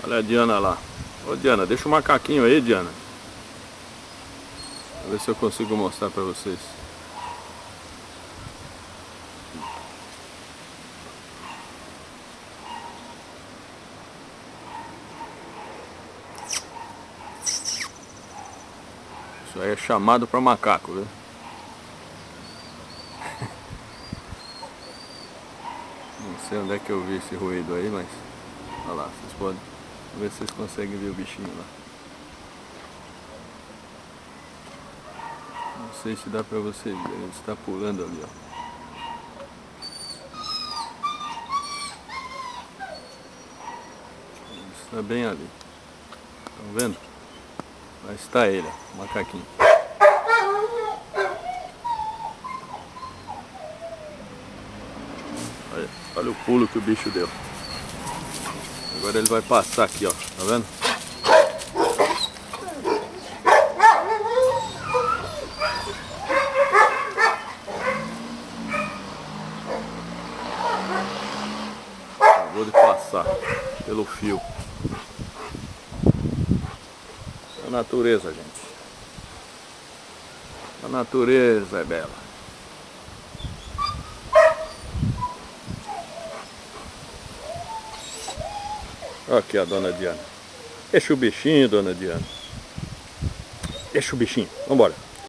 Olha a Diana lá. Ô Diana, deixa o macaquinho aí, Diana. Vou ver se eu consigo mostrar pra vocês. Isso aí é chamado pra macaco, viu? Não sei onde é que eu vi esse ruído aí, mas... Olha lá, vocês podem... Vamos ver se vocês conseguem ver o bichinho lá. Não sei se dá pra vocês verem, ele está pulando ali, ó. Ele está bem ali. Estão vendo? Lá está ele, ó, o macaquinho. Olha o pulo que o bicho deu. Agora ele vai passar aqui, ó. Tá vendo? Acabou de passar pelo fio. A natureza, gente. A natureza é bela. Aqui a dona Diana. Deixa o bichinho, dona Diana. Deixa o bichinho. Vambora.